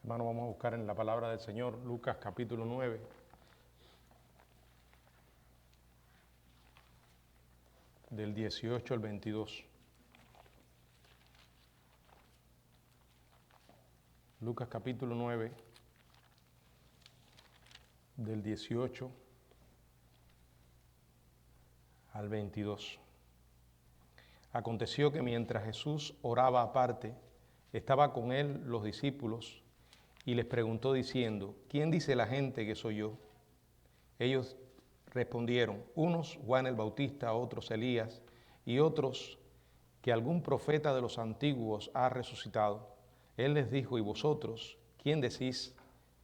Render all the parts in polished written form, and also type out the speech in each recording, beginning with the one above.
Hermano, vamos a buscar en la palabra del Señor, Lucas capítulo 9. Del 18 al 22. Lucas capítulo 9, del 18 al 22. Aconteció que mientras Jesús oraba aparte, estaba con él los discípulos y les preguntó diciendo: ¿Quién dice la gente que soy yo? Ellos respondieron: unos Juan el Bautista, otros Elías y otros que algún profeta de los antiguos ha resucitado. Él les dijo: ¿y vosotros quién decís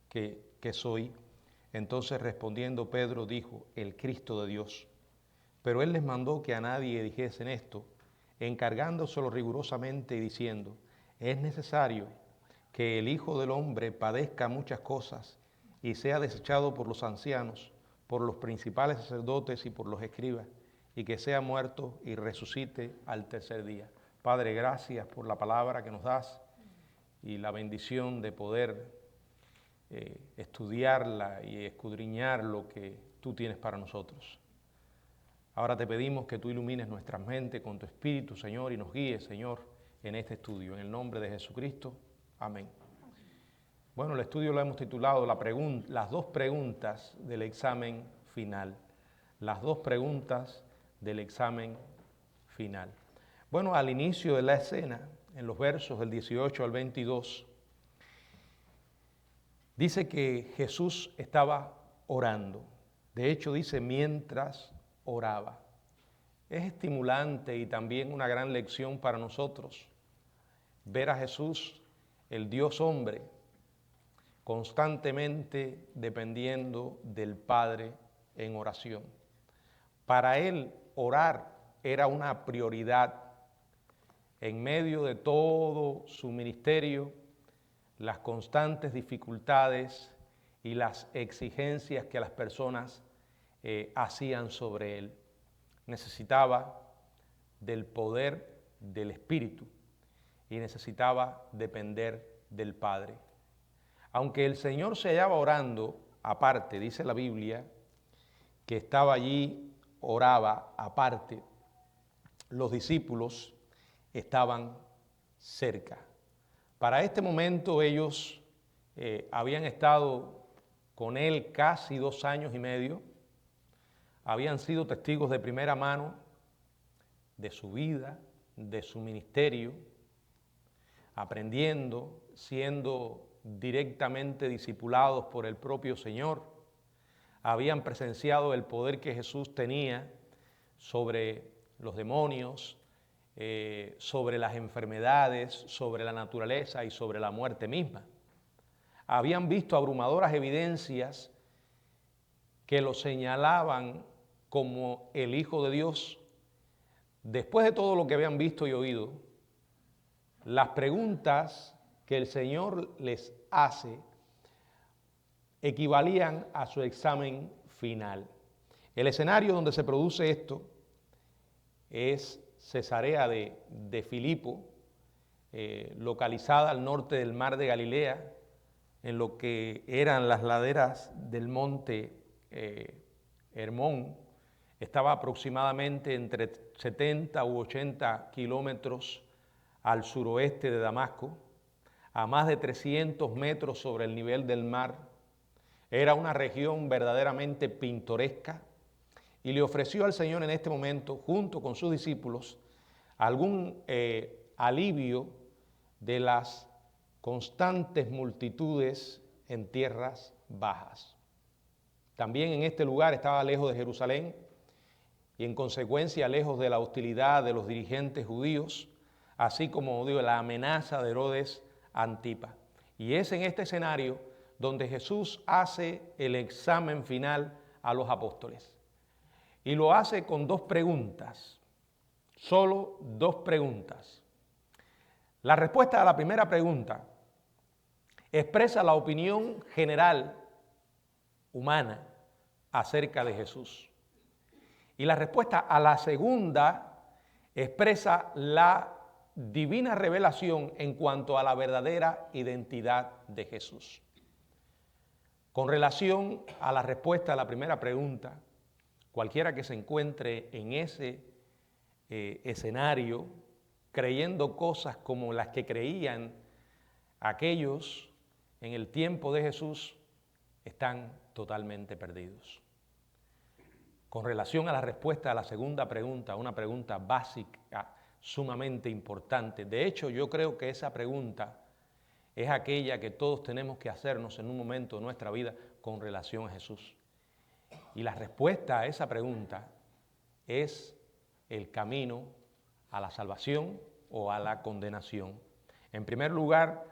que soy? Entonces respondiendo Pedro dijo: el Cristo de Dios. Pero él les mandó que a nadie dijesen esto, encargándoselo rigurosamente y diciendo: es necesario que el Hijo del Hombre padezca muchas cosas y sea desechado por los ancianos, por los principales sacerdotes y por los escribas, y que sea muerto y resucite al tercer día. Padre, gracias por la palabra que nos das y la bendición de poder estudiarla y escudriñar lo que tú tienes para nosotros. Ahora te pedimos que tú ilumines nuestras mentes con tu Espíritu, Señor, y nos guíes, Señor, en este estudio. En el nombre de Jesucristo. Amén. Bueno, el estudio lo hemos titulado las dos preguntas del examen final. Las dos preguntas del examen final. Bueno, al inicio de la escena, en los versos del 18 al 22, dice que Jesús estaba orando. De hecho, dice mientras oraba. Es estimulante y también una gran lección para nosotros ver a Jesús, el Dios hombre, constantemente dependiendo del Padre en oración. Para él, orar era una prioridad en medio de todo su ministerio, las constantes dificultades y las exigencias que las personas hacían sobre él. Necesitaba del poder del Espíritu y necesitaba depender del Padre. Aunque el Señor se hallaba orando aparte, dice la Biblia, que estaba allí, oraba aparte, los discípulos estaban cerca. Para este momento ellos habían estado con él casi 2 años y medio, habían sido testigos de primera mano de su vida, de su ministerio, aprendiendo, siendo directamente discipulados por el propio Señor. Habían presenciado el poder que Jesús tenía sobre los demonios, sobre las enfermedades, sobre la naturaleza y sobre la muerte misma. Habían visto abrumadoras evidencias que lo señalaban como el Hijo de Dios. Después de todo lo que habían visto y oído, las preguntas que el Señor les hace equivalían a su examen final. El escenario donde se produce esto es Cesarea de Filipo, localizada al norte del mar de Galilea, en lo que eran las laderas del monte Hermón. Estaba aproximadamente entre 70 u 80 kilómetros al suroeste de Damasco, a más de 300 metros sobre el nivel del mar. Era una región verdaderamente pintoresca y le ofreció al Señor en este momento, junto con sus discípulos, algún alivio de las constantes multitudes en tierras bajas. También en este lugar estaba lejos de Jerusalén y en consecuencia lejos de la hostilidad de los dirigentes judíos, así como de la amenaza de Herodes Antipa. Y es en este escenario donde Jesús hace el examen final a los apóstoles. Y lo hace con 2 preguntas, solo 2 preguntas. La respuesta a la primera pregunta expresa la opinión general humana acerca de Jesús. Y la respuesta a la segunda expresa la divina revelación en cuanto a la verdadera identidad de Jesús. Con relación a la respuesta a la primera pregunta, cualquiera que se encuentre en ese escenario, creyendo cosas como las que creían aquellos en el tiempo de Jesús, están totalmente perdidos. Con relación a la respuesta a la segunda pregunta, una pregunta básica, sumamente importante. De hecho, yo creo que esa pregunta es aquella que todos tenemos que hacernos en un momento de nuestra vida con relación a Jesús. Y la respuesta a esa pregunta es el camino a la salvación o a la condenación. En primer lugar,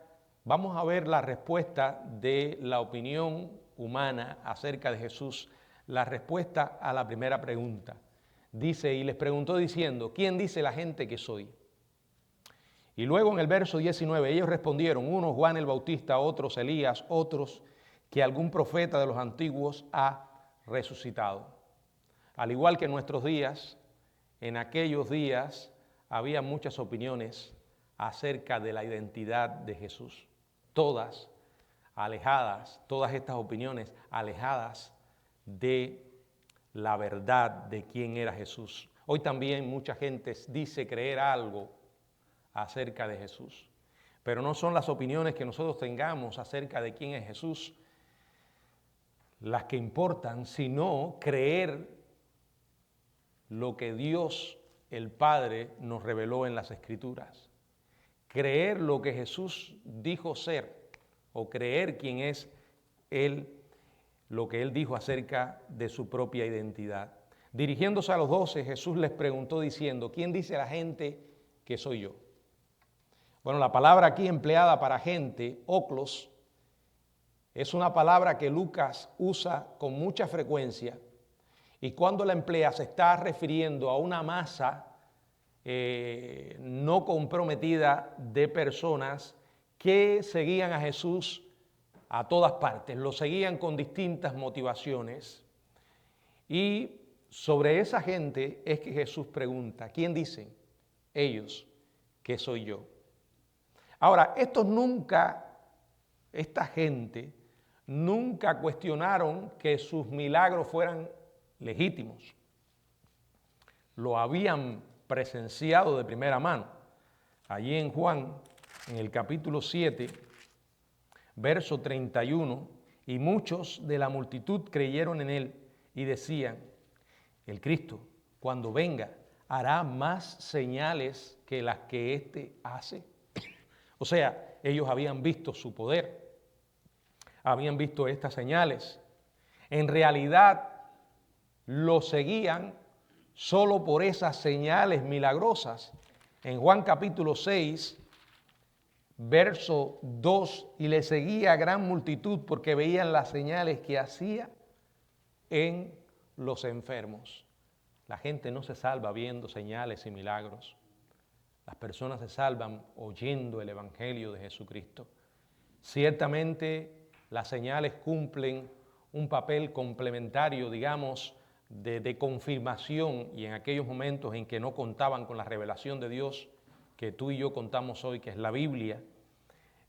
vamos a ver la respuesta de la opinión humana acerca de Jesús, la respuesta a la primera pregunta. Dice, y les preguntó diciendo, ¿quién dice la gente que soy? Y luego en el verso 19, ellos respondieron, unos Juan el Bautista, otros Elías, otros que algún profeta de los antiguos ha resucitado. Al igual que en nuestros días, en aquellos días había muchas opiniones acerca de la identidad de Jesús. Todas alejadas, todas estas opiniones alejadas de la verdad de quién era Jesús. Hoy también mucha gente dice creer algo acerca de Jesús, pero no son las opiniones que nosotros tengamos acerca de quién es Jesús las que importan, sino creer lo que Dios el Padre nos reveló en las Escrituras. Creer lo que Jesús dijo ser o creer quién es Él, lo que Él dijo acerca de su propia identidad. Dirigiéndose a los 12, Jesús les preguntó diciendo, ¿quién dice la gente que soy yo? Bueno, la palabra aquí empleada para gente, oklos, es una palabra que Lucas usa con mucha frecuencia y cuando la emplea se está refiriendo a una masa no comprometida de personas que seguían a Jesús a todas partes, lo seguían con distintas motivaciones. Y sobre esa gente es que Jesús pregunta, ¿quién dicen ellos que soy yo? Ahora, esta gente nunca cuestionaron que sus milagros fueran legítimos. Lo habían presenciado de primera mano. Allí en Juan, en el capítulo 7, verso 31, y muchos de la multitud creyeron en él y decían, el Cristo, cuando venga, hará más señales que las que éste hace. O sea, ellos habían visto su poder, habían visto estas señales. En realidad, lo seguían solo por esas señales milagrosas. En Juan capítulo 6, verso 2, y le seguía gran multitud porque veían las señales que hacía en los enfermos. La gente no se salva viendo señales y milagros. Las personas se salvan oyendo el Evangelio de Jesucristo. Ciertamente las señales cumplen un papel complementario, digamos, de confirmación, y en aquellos momentos en que no contaban con la revelación de Dios que tú y yo contamos hoy, que es la Biblia,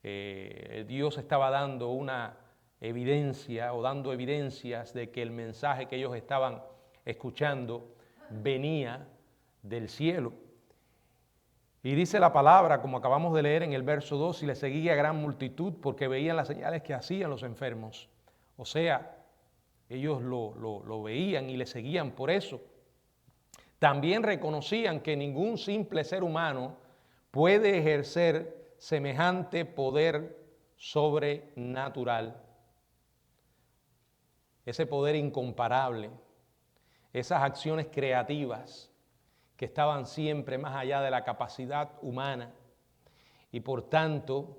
Dios estaba dando una evidencia o dando evidencias de que el mensaje que ellos estaban escuchando venía del cielo. Y dice la palabra, como acabamos de leer en el verso 2, y le seguía gran multitud porque veían las señales que hacían los enfermos. O sea, ellos lo veían y le seguían por eso. También reconocían que ningún simple ser humano puede ejercer semejante poder sobrenatural. Ese poder incomparable, esas acciones creativas que estaban siempre más allá de la capacidad humana, y por tanto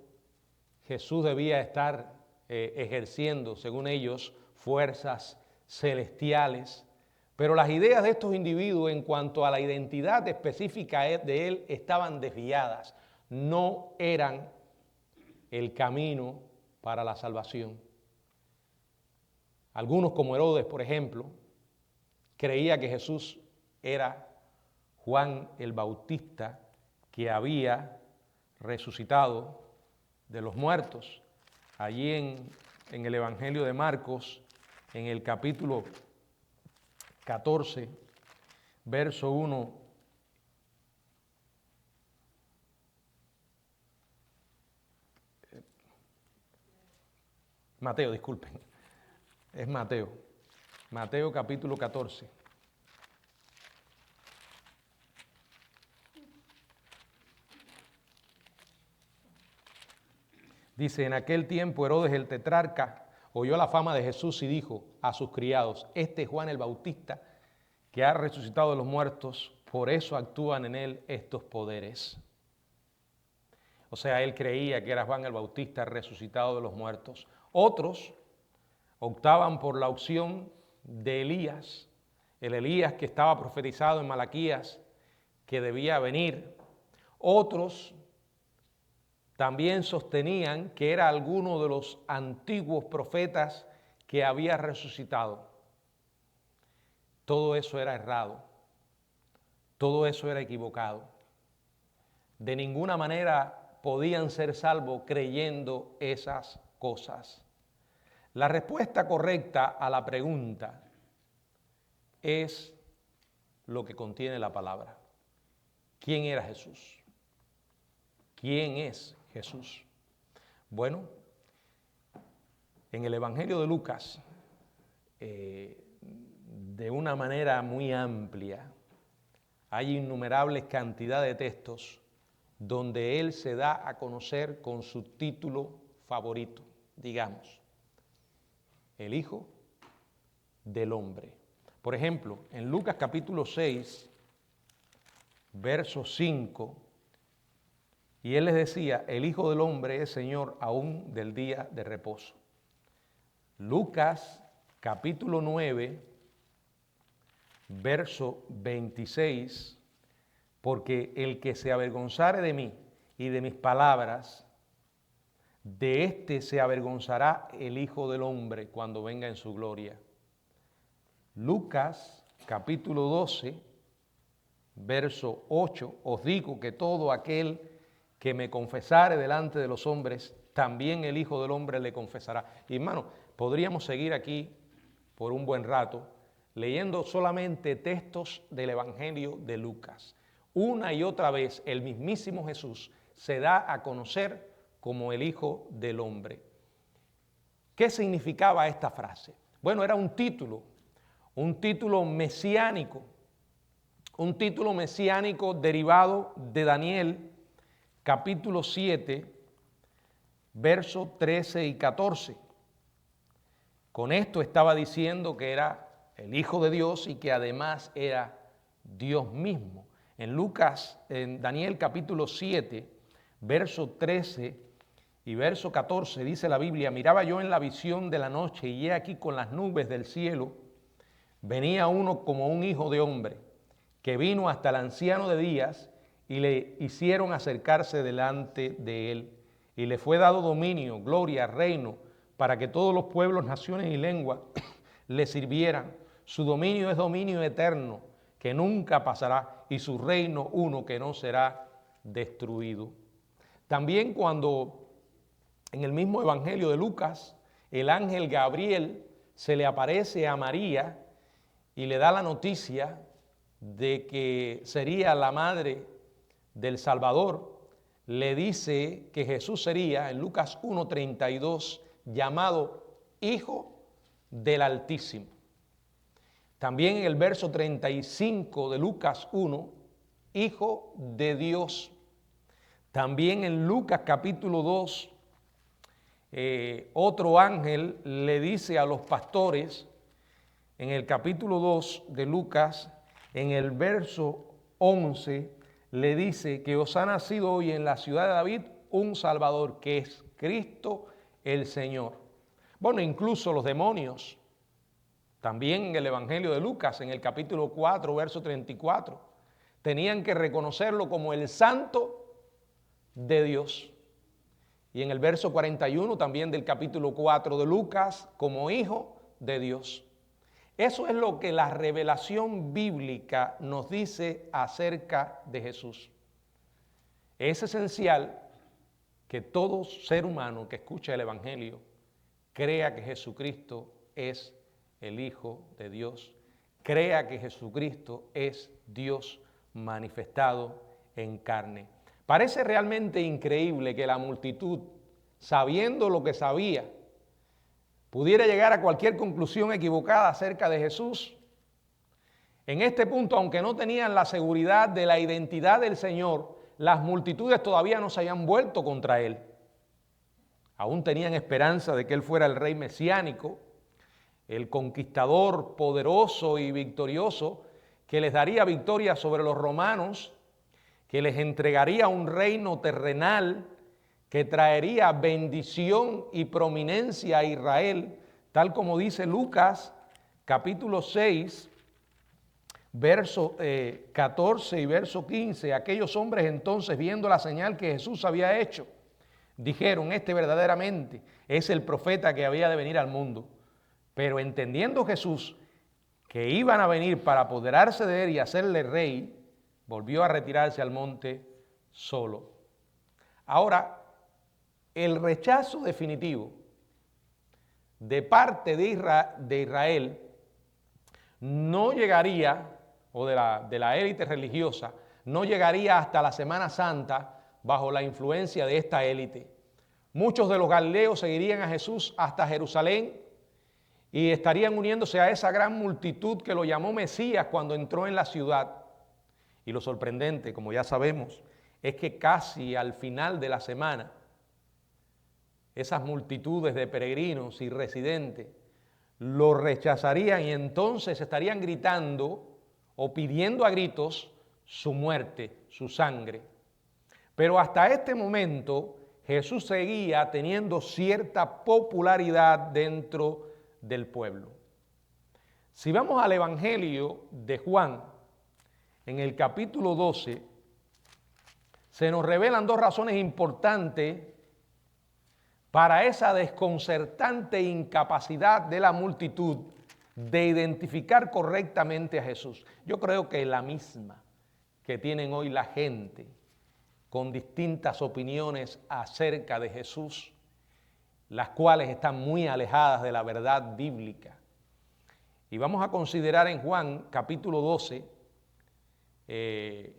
Jesús debía estar ejerciendo, según ellos, fuerzas celestiales. Pero las ideas de estos individuos en cuanto a la identidad específica de él estaban desviadas, no eran el camino para la salvación. Algunos, como Herodes, por ejemplo, creía que Jesús era Juan el Bautista, que había resucitado de los muertos. Allí en el Evangelio de Marcos, en el capítulo 14, verso 1, Mateo, disculpen, es Mateo capítulo 14. Dice, en aquel tiempo Herodes el tetrarca oyó la fama de Jesús y dijo a sus criados, este es Juan el Bautista que ha resucitado de los muertos, por eso actúan en él estos poderes. O sea, él creía que era Juan el Bautista resucitado de los muertos. Otros optaban por la opción de Elías, el Elías que estaba profetizado en Malaquías, que debía venir. Otros también sostenían que era alguno de los antiguos profetas que había resucitado. Todo eso era errado, todo eso era equivocado. De ninguna manera podían ser salvos creyendo esas cosas. La respuesta correcta a la pregunta es lo que contiene la palabra. ¿Quién era Jesús? ¿Quién es Jesús? Bueno, en el Evangelio de Lucas, de una manera muy amplia, hay innumerables cantidades de textos donde él se da a conocer con su título favorito, digamos, el Hijo del Hombre. Por ejemplo, en Lucas capítulo 6, verso 5, y él les decía, el Hijo del Hombre es Señor aún del día de reposo. Lucas capítulo 9, verso 26, porque el que se avergonzare de mí y de mis palabras, de éste se avergonzará el Hijo del Hombre cuando venga en su gloria. Lucas capítulo 12, verso 8, os digo que todo aquel que me confesare delante de los hombres, también el Hijo del Hombre le confesará. Y hermano, podríamos seguir aquí por un buen rato, leyendo solamente textos del Evangelio de Lucas. Una y otra vez el mismísimo Jesús se da a conocer como el Hijo del Hombre. ¿Qué significaba esta frase? Bueno, era un título mesiánico, derivado de Daniel capítulo 7, versos 13 y 14. Con esto estaba diciendo que era el Hijo de Dios y que además era Dios mismo. En Daniel capítulo 7, verso 13 y verso 14 dice la Biblia, miraba yo en la visión de la noche y he aquí con las nubes del cielo, venía uno como un hijo de hombre, que vino hasta el anciano de días y le hicieron acercarse delante de él. Y le fue dado dominio, gloria, reino, para que todos los pueblos, naciones y lenguas le sirvieran. Su dominio es dominio eterno, que nunca pasará, y su reino uno que no será destruido. También cuando en el mismo Evangelio de Lucas, el ángel Gabriel se le aparece a María y le da la noticia de que sería la madre del Salvador, le dice que Jesús sería, en Lucas 1:32, llamado Hijo del Altísimo. También en el verso 35 de Lucas 1, Hijo de Dios. También en Lucas capítulo 2, otro ángel le dice a los pastores, en el capítulo 2 de Lucas, en el verso 11, le dice que os ha nacido hoy en la ciudad de David un Salvador, que es Cristo el Señor. Bueno, incluso los demonios, también en el Evangelio de Lucas, en el capítulo 4, verso 34, tenían que reconocerlo como el Santo de Dios. Y en el verso 41 también del capítulo 4 de Lucas, como Hijo de Dios. Eso es lo que la revelación bíblica nos dice acerca de Jesús. Es esencial que todo ser humano que escucha el Evangelio crea que Jesucristo es el Hijo de Dios, crea que Jesucristo es Dios manifestado en carne. Parece realmente increíble que la multitud, sabiendo lo que sabía, pudiera llegar a cualquier conclusión equivocada acerca de Jesús. En este punto, aunque no tenían la seguridad de la identidad del Señor, las multitudes todavía no se habían vuelto contra Él. Aún tenían esperanza de que Él fuera el rey mesiánico, el conquistador poderoso y victorioso, que les daría victoria sobre los romanos, que les entregaría un reino terrenal, que traería bendición y prominencia a Israel, tal como dice Lucas, capítulo 6, verso 14 y verso 15. Aquellos hombres entonces, viendo la señal que Jesús había hecho, dijeron: este verdaderamente es el profeta que había de venir al mundo. Pero entendiendo Jesús que iban a venir para apoderarse de él y hacerle rey, volvió a retirarse al monte solo. Ahora, el rechazo definitivo de parte de Israel no llegaría, o de la élite religiosa, no llegaría hasta la Semana Santa bajo la influencia de esta élite. Muchos de los galileos seguirían a Jesús hasta Jerusalén y estarían uniéndose a esa gran multitud que lo llamó Mesías cuando entró en la ciudad. Y lo sorprendente, como ya sabemos, es que casi al final de la semana, esas multitudes de peregrinos y residentes lo rechazarían y entonces estarían gritando o pidiendo a gritos su muerte, su sangre. Pero hasta este momento Jesús seguía teniendo cierta popularidad dentro del pueblo. Si vamos al Evangelio de Juan, en el capítulo 12, se nos revelan dos razones importantes para esa desconcertante incapacidad de la multitud de identificar correctamente a Jesús. Yo creo que la misma que tienen hoy la gente con distintas opiniones acerca de Jesús, las cuales están muy alejadas de la verdad bíblica. Y vamos a considerar en Juan capítulo 12,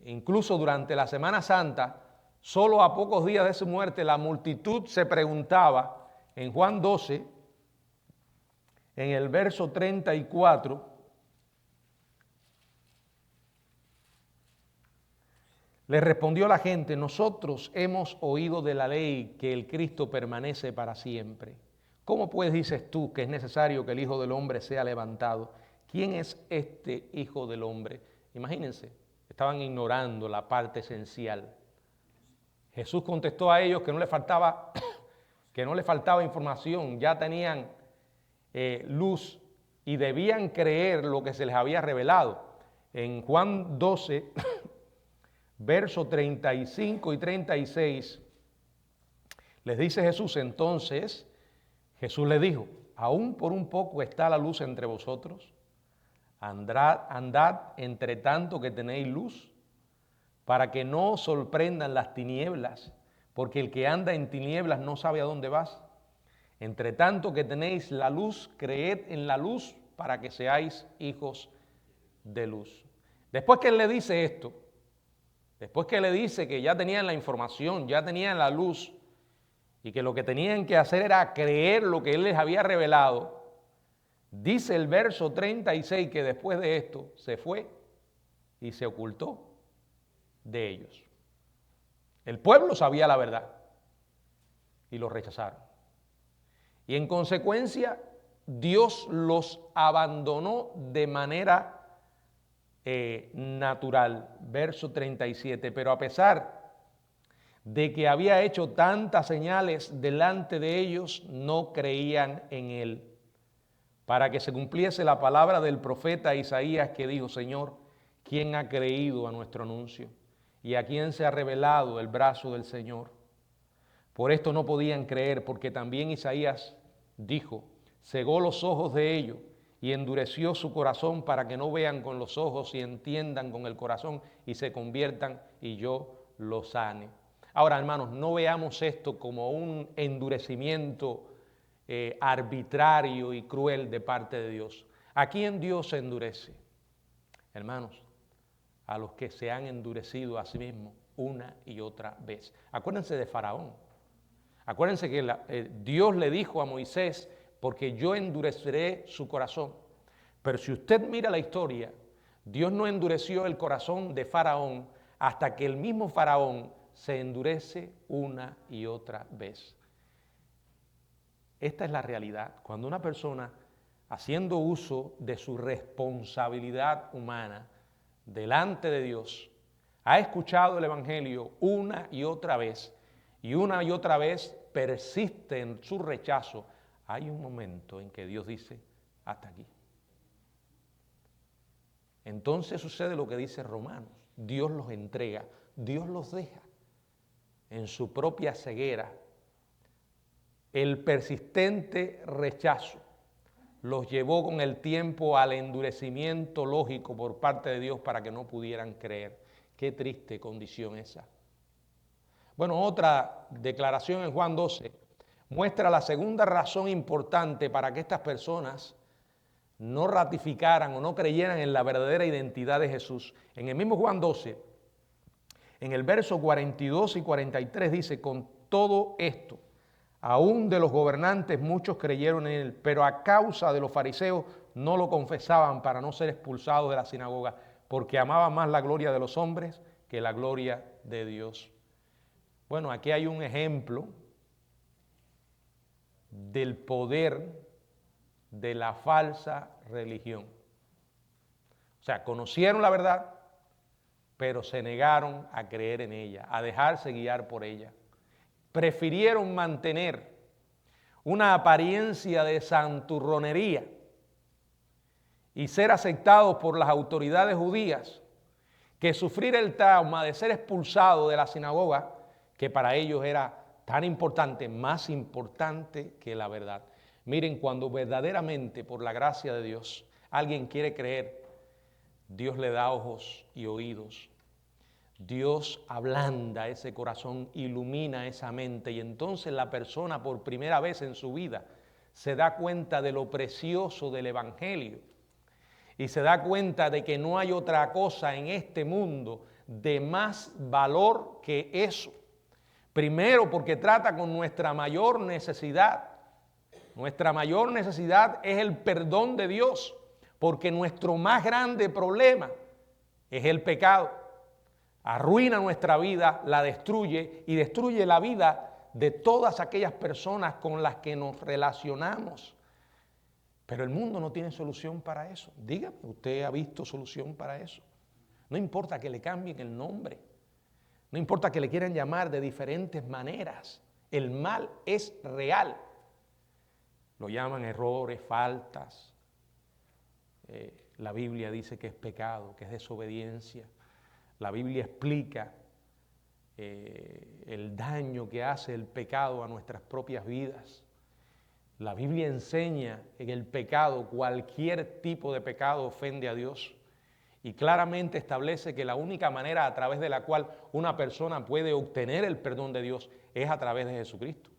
incluso durante la Semana Santa, solo a pocos días de su muerte, la multitud se preguntaba en Juan 12, en el verso 34, le respondió la gente: nosotros hemos oído de la ley que el Cristo permanece para siempre. ¿Cómo pues dices tú que es necesario que el Hijo del Hombre sea levantado? ¿Quién es este Hijo del Hombre? Imagínense, estaban ignorando la parte esencial. Jesús contestó a ellos que no les faltaba información, ya tenían luz y debían creer lo que se les había revelado. En Juan 12, versos 35 y 36, les dice Jesús: entonces Jesús les dijo: aún por un poco está la luz entre vosotros, andad entre tanto que tenéis luz, para que no os sorprendan las tinieblas, porque el que anda en tinieblas no sabe a dónde vas. Entre tanto que tenéis la luz, creed en la luz para que seáis hijos de luz. Después que él le dice esto, después que le dice que ya tenían la información, ya tenían la luz, y que lo que tenían que hacer era creer lo que él les había revelado, dice el verso 36 que después de esto se fue y se ocultó de ellos. El pueblo sabía la verdad y lo rechazaron. Y en consecuencia, Dios los abandonó de manera natural. Verso 37, pero a pesar de que había hecho tantas señales delante de ellos, no creían en él, para que se cumpliese la palabra del profeta Isaías que dijo: Señor, ¿quién ha creído a nuestro anuncio? ¿Y a quién se ha revelado el brazo del Señor? Por esto no podían creer, porque también Isaías dijo: cegó los ojos de ellos y endureció su corazón para que no vean con los ojos y entiendan con el corazón y se conviertan y yo los sane. Ahora, hermanos, no veamos esto como un endurecimiento arbitrario y cruel de parte de Dios. ¿A quién Dios se endurece? Hermanos, a los que se han endurecido a sí mismos una y otra vez. Acuérdense de Faraón. Acuérdense que Dios le dijo a Moisés, porque yo endureceré su corazón. Pero si usted mira la historia, Dios no endureció el corazón de Faraón hasta que el mismo Faraón se endurece una y otra vez. Esta es la realidad. Cuando una persona, haciendo uso de su responsabilidad humana delante de Dios, ha escuchado el Evangelio una y otra vez persiste en su rechazo, hay un momento en que Dios dice, hasta aquí. Entonces sucede lo que dice Romanos, Dios los entrega, Dios los deja en su propia ceguera. El persistente rechazo los llevó con el tiempo al endurecimiento lógico por parte de Dios para que no pudieran creer. Qué triste condición esa. Bueno, otra declaración en Juan 12 muestra la segunda razón importante para que estas personas no ratificaran o no creyeran en la verdadera identidad de Jesús. En el mismo Juan 12, en el verso 42 y 43 dice, con todo esto, aún de los gobernantes muchos creyeron en él, pero a causa de los fariseos no lo confesaban para no ser expulsados de la sinagoga, porque amaban más la gloria de los hombres que la gloria de Dios. Bueno, aquí hay un ejemplo del poder de la falsa religión. O sea, conocieron la verdad, pero se negaron a creer en ella, a dejarse guiar por ella. Prefirieron mantener una apariencia de santurronería y ser aceptados por las autoridades judías que sufrir el trauma de ser expulsado de la sinagoga, que para ellos era tan importante, más importante que la verdad. Miren, cuando verdaderamente, por la gracia de Dios, alguien quiere creer, Dios le da ojos y oídos. Dios ablanda ese corazón, ilumina esa mente y entonces la persona por primera vez en su vida se da cuenta de lo precioso del Evangelio y se da cuenta de que no hay otra cosa en este mundo de más valor que eso. Primero, porque trata con nuestra mayor necesidad. Nuestra mayor necesidad es el perdón de Dios, porque nuestro más grande problema es el pecado. Arruina nuestra vida, la destruye y destruye la vida de todas aquellas personas con las que nos relacionamos. Pero el mundo no tiene solución para eso. Dígame, ¿usted ha visto solución para eso? No importa que le cambien el nombre, no importa que le quieran llamar de diferentes maneras, el mal es real. Lo llaman errores, faltas. La Biblia dice que es pecado, que es desobediencia. La Biblia explica el daño que hace el pecado a nuestras propias vidas. La Biblia enseña en el pecado, cualquier tipo de pecado ofende a Dios. Y claramente establece que la única manera a través de la cual una persona puede obtener el perdón de Dios es a través de Jesucristo.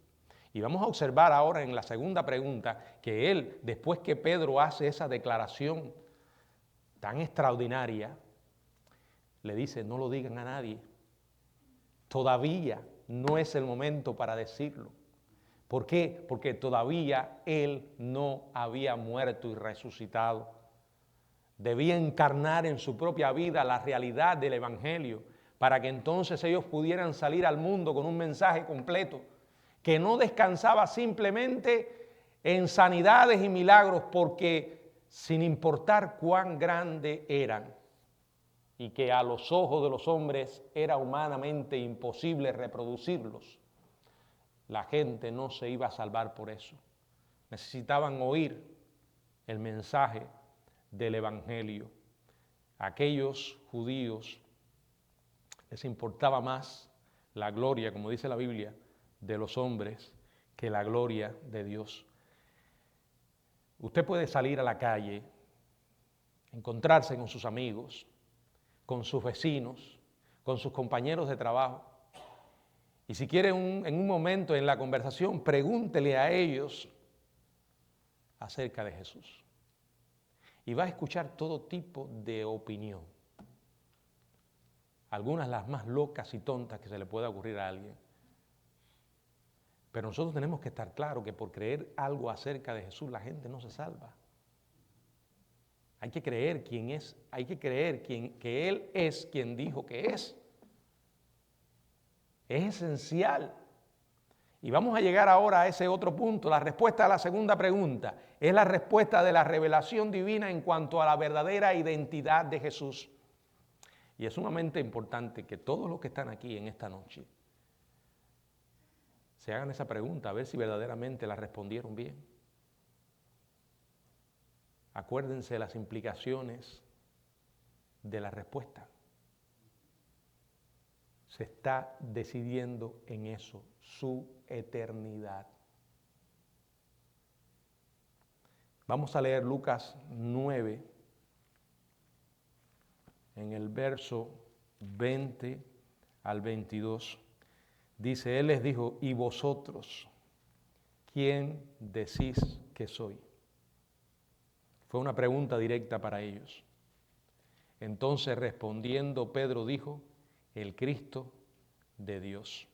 Y vamos a observar ahora en la segunda pregunta que él, después que Pedro hace esa declaración tan extraordinaria, le dice, no lo digan a nadie. Todavía no es el momento para decirlo. ¿Por qué? Porque todavía él no había muerto y resucitado. Debía encarnar en su propia vida la realidad del Evangelio para que entonces ellos pudieran salir al mundo con un mensaje completo que no descansaba simplemente en sanidades y milagros, porque sin importar cuán grandes eran y que a los ojos de los hombres era humanamente imposible reproducirlos, la gente no se iba a salvar por eso. Necesitaban oír el mensaje del Evangelio. A aquellos judíos les importaba más la gloria, como dice la Biblia, de los hombres que la gloria de Dios. Usted puede salir a la calle, encontrarse con sus amigos, con sus vecinos, con sus compañeros de trabajo Y si quiere en un momento en la conversación, pregúntele a ellos acerca de Jesús. Y va a escuchar todo tipo de opinión. Algunas las más locas y tontas que se le pueda ocurrir a alguien. Pero nosotros tenemos que estar claros que por creer algo acerca de Jesús la gente no se salva. Hay que creer quién es, hay que creer que Él es quien dijo que es. Es esencial. Y vamos a llegar ahora a ese otro punto. La respuesta a la segunda pregunta es la respuesta de la revelación divina en cuanto a la verdadera identidad de Jesús. Y es sumamente importante que todos los que están aquí en esta noche se hagan esa pregunta, a ver si verdaderamente la respondieron bien. Acuérdense de las implicaciones de la respuesta. Se está decidiendo en eso, su eternidad. Vamos a leer Lucas 9, en el verso 20 al 22. Dice, Él les dijo, ¿y vosotros quién decís que soy? Fue una pregunta directa para ellos. Entonces respondiendo Pedro dijo, el Cristo de Dios.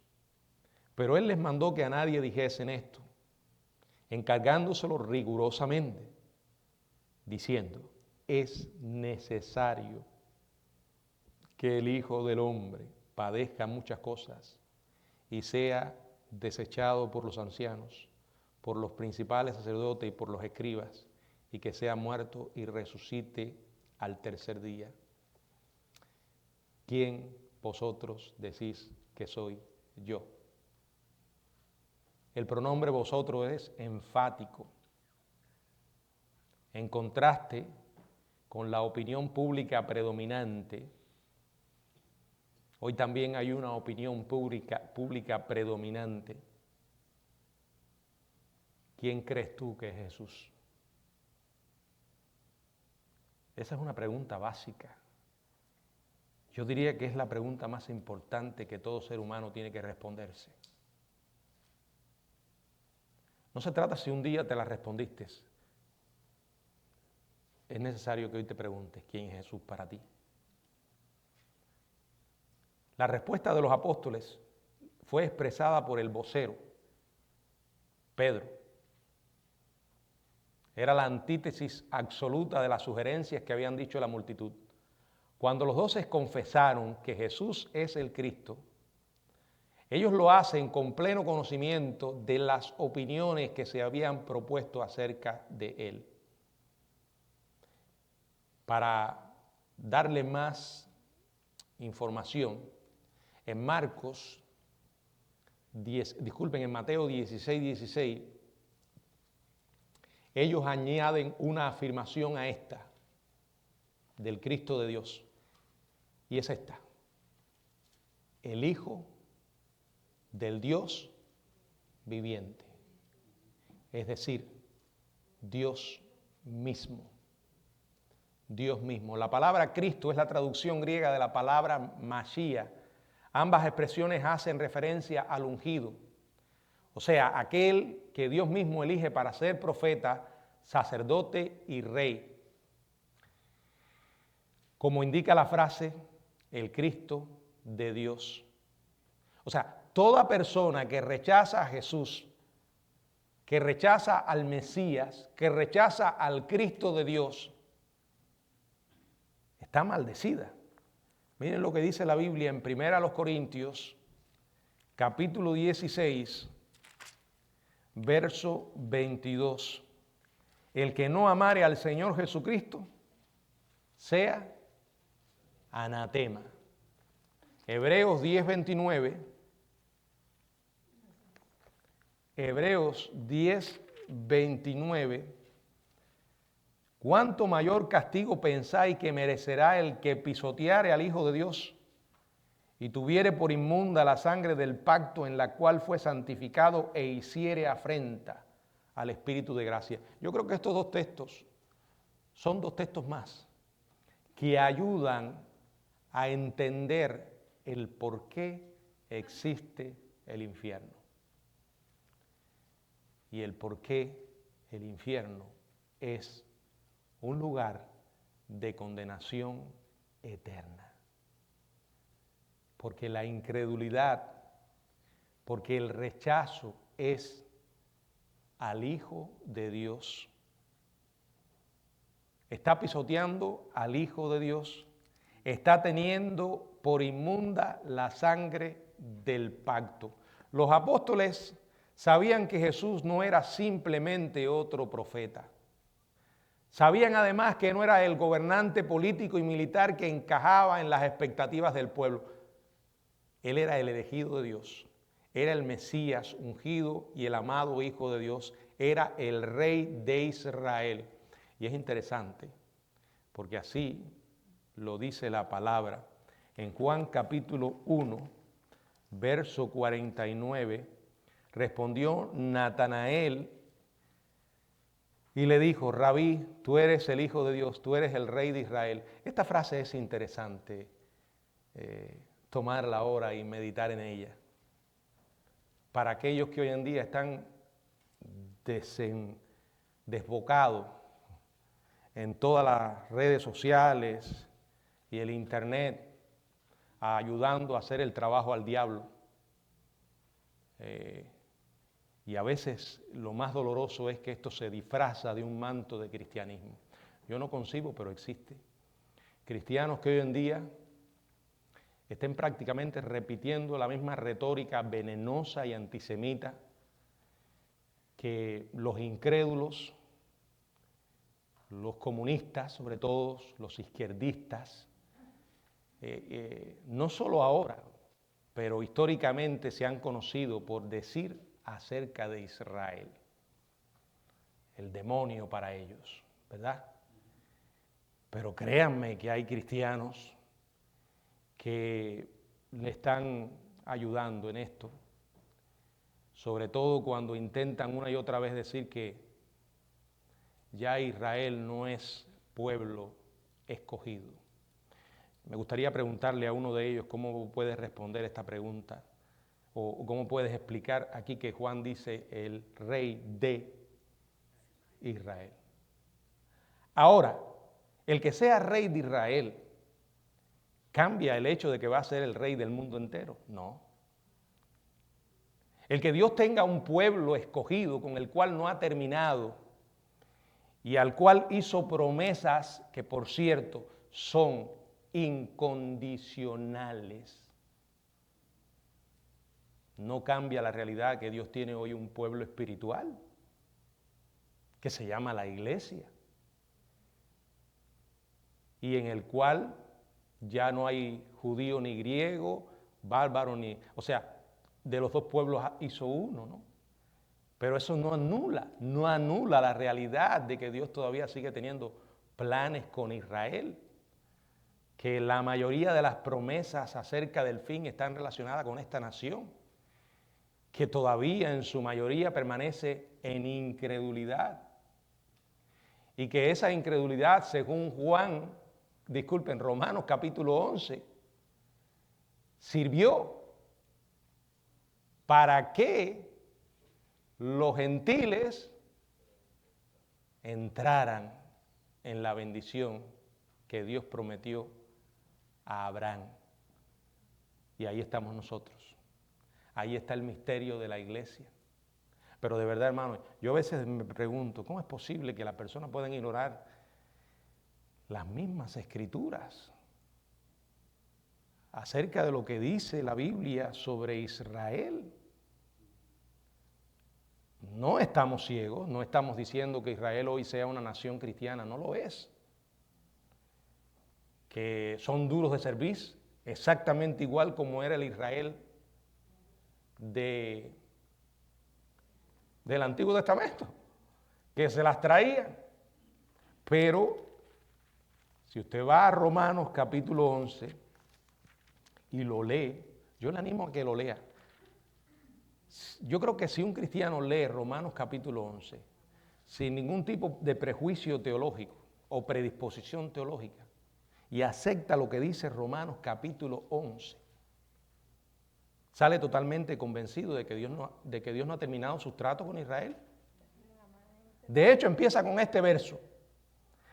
Pero Él les mandó que a nadie dijesen esto, encargándoselo rigurosamente, diciendo, es necesario que el Hijo del Hombre padezca muchas cosas y sea desechado por los ancianos, por los principales sacerdotes y por los escribas, y que sea muerto y resucite al tercer día. ¿Quién vosotros decís que soy yo? El pronombre vosotros es enfático, en contraste con la opinión pública predominante. Hoy también hay una opinión pública predominante. ¿Quién crees tú que es Jesús? Esa es una pregunta básica. Yo diría que es la pregunta más importante que todo ser humano tiene que responderse. No se trata si un día te la respondiste. Es necesario que hoy te preguntes quién es Jesús para ti. La respuesta de los apóstoles fue expresada por el vocero, Pedro. Era la antítesis absoluta de las sugerencias que habían dicho la multitud. Cuando los 12 confesaron que Jesús es el Cristo, ellos lo hacen con pleno conocimiento de las opiniones que se habían propuesto acerca de Él. Para darle más información, en Mateo 16, ellos añaden una afirmación a esta del Cristo de Dios. Y es esta: el Hijo del Dios viviente. Es decir, Dios mismo. Dios mismo. La palabra Cristo es la traducción griega de la palabra Mashiach. Ambas expresiones hacen referencia al ungido, o sea, aquel que Dios mismo elige para ser profeta, sacerdote y rey. Como indica la frase, el Cristo de Dios. O sea, toda persona que rechaza a Jesús, que rechaza al Mesías, que rechaza al Cristo de Dios, está maldecida. Miren lo que dice la Biblia en 1 Corintios, capítulo 16, verso 22. El que no amare al Señor Jesucristo, sea anatema. Hebreos 10:29. Hebreos 10:29. ¿Cuánto mayor castigo pensáis que merecerá el que pisoteare al Hijo de Dios y tuviere por inmunda la sangre del pacto en la cual fue santificado e hiciere afrenta al Espíritu de gracia? Yo creo que estos dos textos son dos textos más que ayudan a entender el por qué existe el infierno y el por qué el infierno es un lugar de condenación eterna. Porque la incredulidad, porque el rechazo es al Hijo de Dios. Está pisoteando al Hijo de Dios, está teniendo por inmunda la sangre del pacto. Los apóstoles sabían que Jesús no era simplemente otro profeta. Sabían además que no era el gobernante político y militar que encajaba en las expectativas del pueblo. Él era el elegido de Dios, era el Mesías ungido y el amado Hijo de Dios, era el Rey de Israel. Y es interesante, porque así lo dice la palabra. En Juan capítulo 1, verso 49, respondió Natanael y le dijo: Rabí, tú eres el Hijo de Dios, tú eres el Rey de Israel. Esta frase es interesante, tomarla ahora y meditar en ella. Para aquellos que hoy en día están desbocados en todas las redes sociales y el internet, ayudando a hacer el trabajo al diablo. Y a veces lo más doloroso es que esto se disfraza de un manto de cristianismo. Yo no concibo, pero existe. Cristianos que hoy en día estén prácticamente repitiendo la misma retórica venenosa y antisemita que los incrédulos, los comunistas, sobre todo los izquierdistas, no solo ahora, pero históricamente se han conocido por decir acerca de Israel, el demonio para ellos, ¿verdad? Pero créanme que hay cristianos que le están ayudando en esto, sobre todo cuando intentan una y otra vez decir que ya Israel no es pueblo escogido. Me gustaría preguntarle a uno de ellos cómo puede responder esta pregunta, o cómo puedes explicar aquí que Juan dice el Rey de Israel. Ahora, el que sea Rey de Israel, ¿cambia el hecho de que va a ser el Rey del mundo entero? No. El que Dios tenga un pueblo escogido con el cual no ha terminado y al cual hizo promesas que, por cierto, son incondicionales. No cambia la realidad que Dios tiene hoy un pueblo espiritual que se llama la iglesia y en el cual ya no hay judío ni griego, bárbaro ni... O sea, de los dos pueblos hizo uno, ¿no? Pero eso no anula la realidad de que Dios todavía sigue teniendo planes con Israel, que la mayoría de las promesas acerca del fin están relacionadas con esta nación, que todavía en su mayoría permanece en incredulidad, y que esa incredulidad, según Romanos capítulo 11, sirvió para que los gentiles entraran en la bendición que Dios prometió a Abraham. Y ahí estamos nosotros. Ahí está el misterio de la iglesia. Pero de verdad, hermano, yo a veces me pregunto, ¿cómo es posible que las personas puedan ignorar las mismas escrituras acerca de lo que dice la Biblia sobre Israel? No estamos ciegos, no estamos diciendo que Israel hoy sea una nación cristiana, no lo es. Que son duros de servir, exactamente igual como era el Israel del Antiguo Testamento, que se las traían. Pero si usted va a Romanos capítulo 11 y lo lee, yo le animo a que lo lea. Yo creo que si un cristiano lee Romanos capítulo 11 sin ningún tipo de prejuicio teológico o predisposición teológica y acepta lo que dice Romanos capítulo 11, sale totalmente convencido de que Dios no ha terminado sus tratos con Israel. De hecho, empieza con este verso.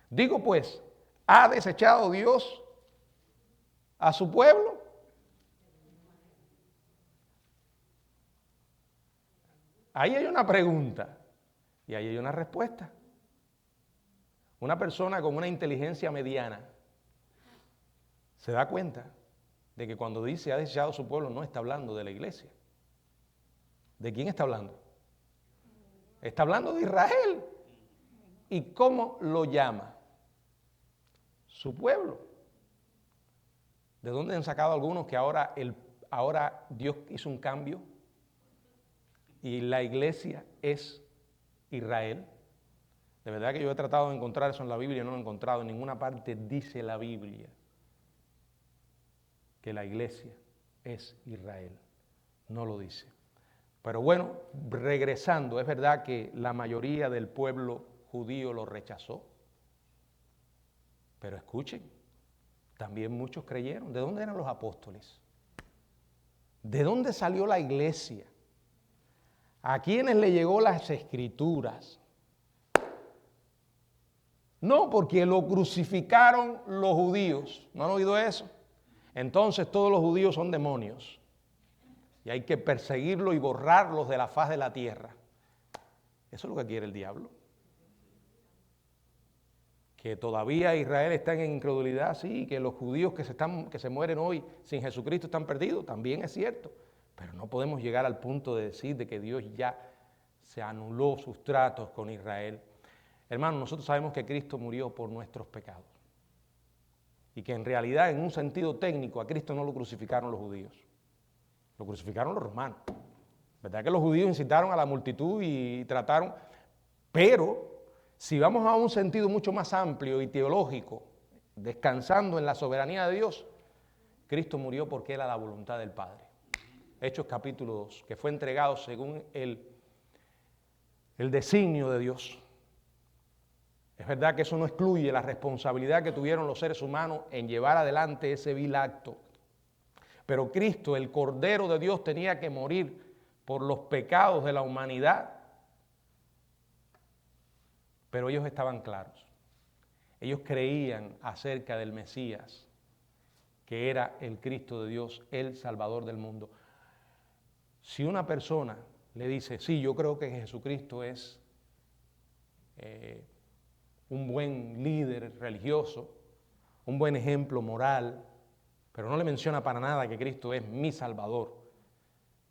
Digo pues, ¿ha desechado Dios a su pueblo? Ahí hay una pregunta y ahí hay una respuesta. Una persona con una inteligencia mediana se da cuenta de que cuando dice ha desechado a su pueblo no está hablando de la iglesia. ¿De quién está hablando? Está hablando de Israel. ¿Y cómo lo llama? Su pueblo. ¿De dónde han sacado algunos que ahora Dios hizo un cambio y la iglesia es Israel? De verdad que yo he tratado de encontrar eso en la Biblia y no lo he encontrado. En ninguna parte dice la Biblia que la iglesia es Israel. No lo dice. Pero bueno, regresando, es verdad que la mayoría del pueblo judío lo rechazó. Pero escuchen, también muchos creyeron. ¿De dónde eran los apóstoles? ¿De dónde salió la iglesia? ¿A quiénes le llegó las escrituras? No, porque lo crucificaron los judíos. ¿No han oído eso? Entonces todos los judíos son demonios. Y hay que perseguirlos y borrarlos de la faz de la tierra. Eso es lo que quiere el diablo. Que todavía Israel está en incredulidad, sí, que los judíos que se mueren hoy sin Jesucristo están perdidos, también es cierto. Pero no podemos llegar al punto de decir de que Dios ya se anuló sus tratos con Israel. Hermanos, nosotros sabemos que Cristo murió por nuestros pecados. Y que en realidad, en un sentido técnico, a Cristo no lo crucificaron los judíos. Lo crucificaron los romanos. ¿Verdad que los judíos incitaron a la multitud y trataron? Pero si vamos a un sentido mucho más amplio y teológico, descansando en la soberanía de Dios, Cristo murió porque era la voluntad del Padre. Hechos capítulo 2, que fue entregado según el designio de Dios. Es verdad que eso no excluye la responsabilidad que tuvieron los seres humanos en llevar adelante ese vil acto. Pero Cristo, el Cordero de Dios, tenía que morir por los pecados de la humanidad. Pero ellos estaban claros. Ellos creían acerca del Mesías, que era el Cristo de Dios, el Salvador del mundo. Si una persona le dice, sí, yo creo que Jesucristo es un buen líder religioso, un buen ejemplo moral, pero no le menciona para nada que Cristo es mi Salvador,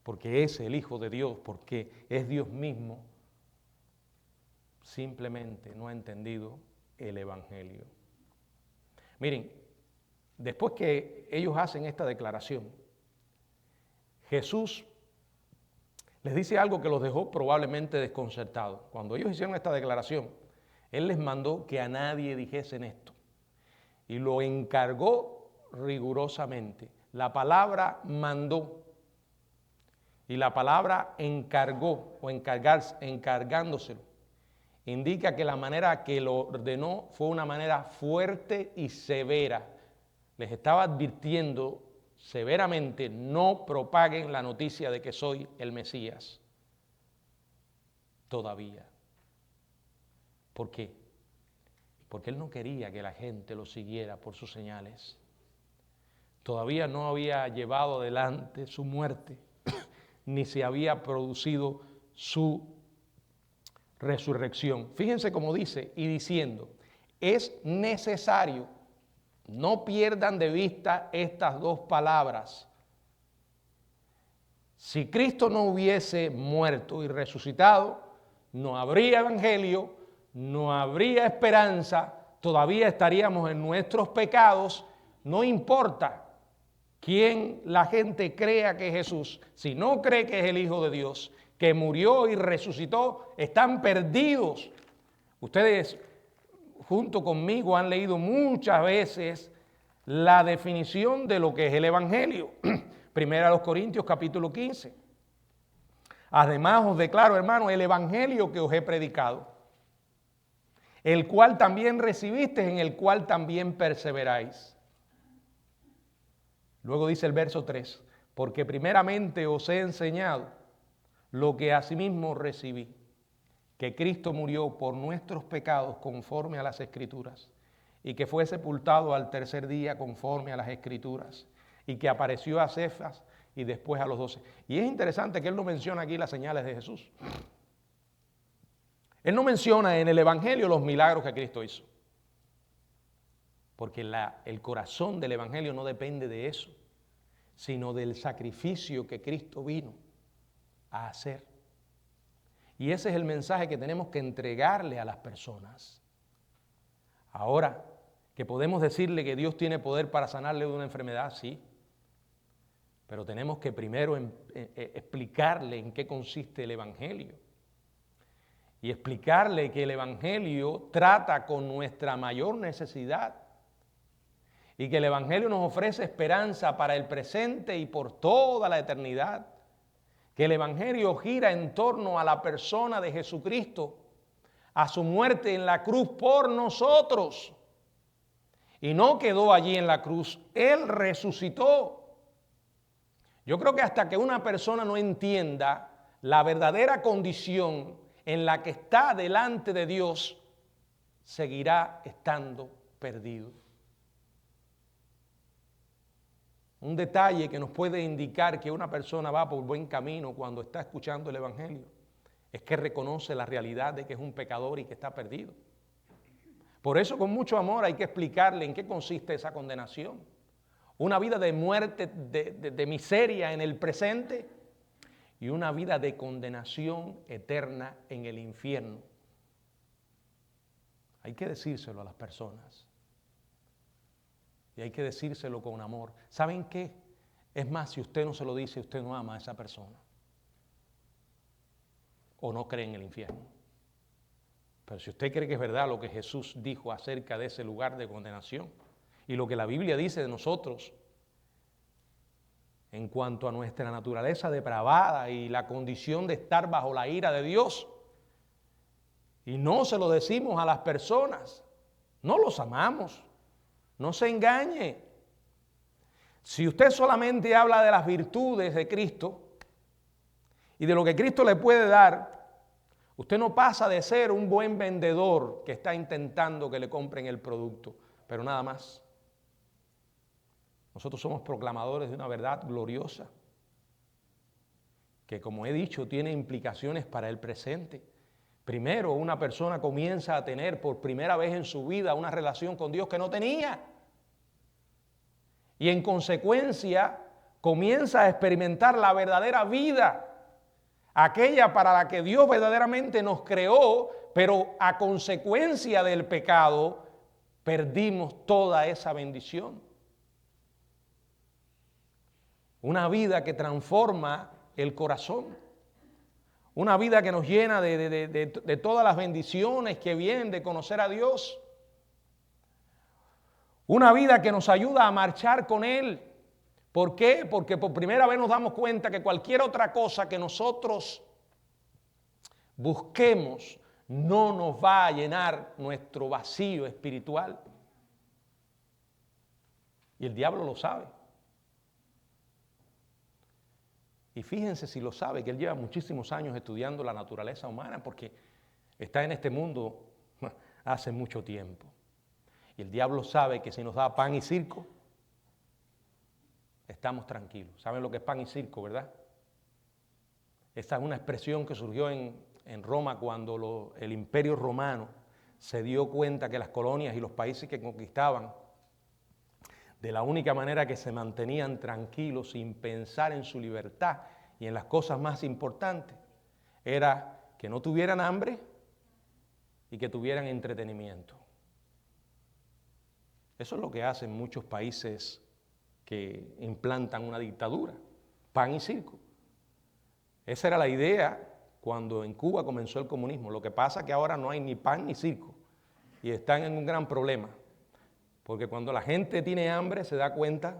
porque es el Hijo de Dios, porque es Dios mismo, simplemente no ha entendido el Evangelio. Miren, después que ellos hacen esta declaración, Jesús les dice algo que los dejó probablemente desconcertados. Cuando ellos hicieron esta declaración, Él les mandó que a nadie dijesen esto y lo encargó rigurosamente. La palabra mandó y la palabra encargó o encargándoselo indica que la manera que lo ordenó fue una manera fuerte y severa. Les estaba advirtiendo severamente, no propaguen la noticia de que soy el Mesías todavía. ¿Por qué? Porque Él no quería que la gente lo siguiera por sus señales. Todavía no había llevado adelante su muerte, ni se había producido su resurrección. Fíjense cómo dice, y diciendo, es necesario, no pierdan de vista estas dos palabras. Si Cristo no hubiese muerto y resucitado, no habría evangelio, no habría esperanza, todavía estaríamos en nuestros pecados, no importa quién la gente crea que es Jesús, si no cree que es el Hijo de Dios, que murió y resucitó, están perdidos. Ustedes junto conmigo han leído muchas veces la definición de lo que es el Evangelio. Primera a los Corintios capítulo 15. Además os declaro, hermanos, el Evangelio que os he predicado, el cual también recibisteis, en el cual también perseveráis. Luego dice el verso 3, porque primeramente os he enseñado lo que asimismo recibí, que Cristo murió por nuestros pecados conforme a las Escrituras, y que fue sepultado al tercer día conforme a las Escrituras, y que apareció a Cefas y después a los 12. Y es interesante que él no menciona aquí las señales de Jesús. Él no menciona en el Evangelio los milagros que Cristo hizo, porque el corazón del Evangelio no depende de eso, sino del sacrificio que Cristo vino a hacer. Y ese es el mensaje que tenemos que entregarle a las personas. Ahora, que podemos decirle que Dios tiene poder para sanarle de una enfermedad, sí, pero tenemos que primero explicarle en qué consiste el Evangelio. Y explicarle que el Evangelio trata con nuestra mayor necesidad y que el Evangelio nos ofrece esperanza para el presente y por toda la eternidad. Que el Evangelio gira en torno a la persona de Jesucristo, a su muerte en la cruz por nosotros. Y no quedó allí en la cruz, Él resucitó. Yo creo que hasta que una persona no entienda la verdadera condición en la que está delante de Dios, seguirá estando perdido. Un detalle que nos puede indicar que una persona va por buen camino cuando está escuchando el Evangelio es que reconoce la realidad de que es un pecador y que está perdido. Por eso, con mucho amor, hay que explicarle en qué consiste esa condenación. Una vida de muerte, de miseria en el presente y una vida de condenación eterna en el infierno. Hay que decírselo a las personas. Y hay que decírselo con amor. ¿Saben qué? Es más, si usted no se lo dice, usted no ama a esa persona. O no cree en el infierno. Pero si usted cree que es verdad lo que Jesús dijo acerca de ese lugar de condenación y lo que la Biblia dice de nosotros en cuanto a nuestra naturaleza depravada y la condición de estar bajo la ira de Dios, y no se lo decimos a las personas, no los amamos. No se engañe. Si usted solamente habla de las virtudes de Cristo y de lo que Cristo le puede dar, usted no pasa de ser un buen vendedor que está intentando que le compren el producto, pero nada más. Nosotros somos proclamadores de una verdad gloriosa que, como he dicho, tiene implicaciones para el presente. Primero, una persona comienza a tener por primera vez en su vida una relación con Dios que no tenía. Y en consecuencia, comienza a experimentar la verdadera vida, aquella para la que Dios verdaderamente nos creó, pero a consecuencia del pecado, perdimos toda esa bendición. Una vida que transforma el corazón. Una vida que nos llena de todas las bendiciones que vienen de conocer a Dios. Una vida que nos ayuda a marchar con Él. ¿Por qué? Porque por primera vez nos damos cuenta que cualquier otra cosa que nosotros busquemos no nos va a llenar nuestro vacío espiritual. Y el diablo lo sabe. Y fíjense si lo sabe, que él lleva muchísimos años estudiando la naturaleza humana porque está en este mundo hace mucho tiempo. Y el diablo sabe que si nos da pan y circo, estamos tranquilos. ¿Saben lo que es pan y circo, verdad? Esta es una expresión que surgió en Roma cuando el Imperio Romano se dio cuenta que las colonias y los países que conquistaban, de la única manera que se mantenían tranquilos sin pensar en su libertad y en las cosas más importantes, era que no tuvieran hambre y que tuvieran entretenimiento. Eso es lo que hacen muchos países que implantan una dictadura, pan y circo. Esa era la idea cuando en Cuba comenzó el comunismo. Lo que pasa es que ahora no hay ni pan ni circo y están en un gran problema. Porque cuando la gente tiene hambre se da cuenta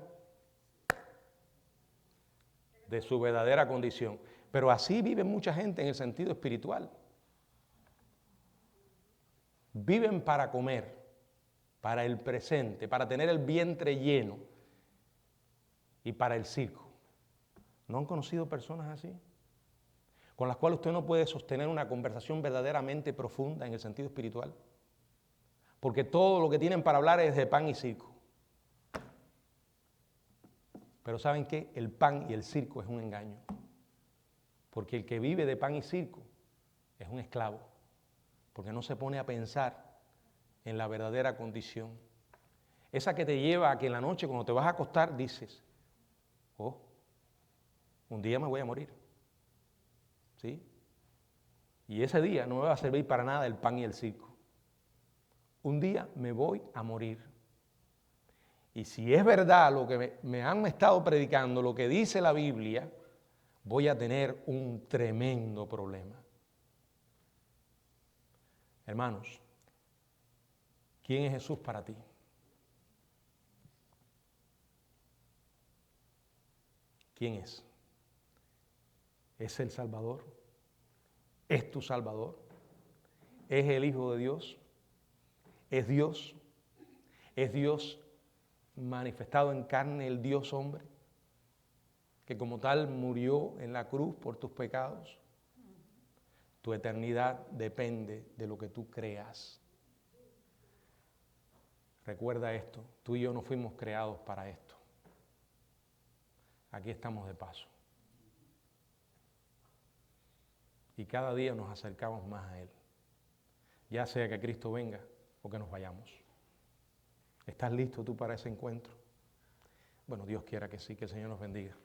de su verdadera condición. Pero así vive mucha gente en el sentido espiritual. Viven para comer, para el presente, para tener el vientre lleno y para el circo. ¿No han conocido personas así? Con las cuales usted no puede sostener una conversación verdaderamente profunda en el sentido espiritual. Porque todo lo que tienen para hablar es de pan y circo. Pero ¿saben qué? El pan y el circo es un engaño. Porque el que vive de pan y circo es un esclavo. Porque no se pone a pensar en la verdadera condición. Esa que te lleva a que en la noche cuando te vas a acostar dices, oh, un día me voy a morir. ¿Sí? Y ese día no me va a servir para nada el pan y el circo. Un día me voy a morir. Y si es verdad lo que me han estado predicando, lo que dice la Biblia, voy a tener un tremendo problema. Hermanos, ¿quién es Jesús para ti? ¿Quién es? ¿Es el Salvador? ¿Es tu Salvador? ¿Es el Hijo de Dios? ¿Es Dios? ¿Es Dios manifestado en carne, el Dios hombre, que como tal murió en la cruz por tus pecados? Tu eternidad depende de lo que tú creas. Recuerda esto, tú y yo no fuimos creados para esto. Aquí estamos de paso. Y cada día nos acercamos más a Él, ya sea que Cristo venga o que nos vayamos. ¿Estás listo tú para ese encuentro? Bueno, Dios quiera que sí, que el Señor nos bendiga.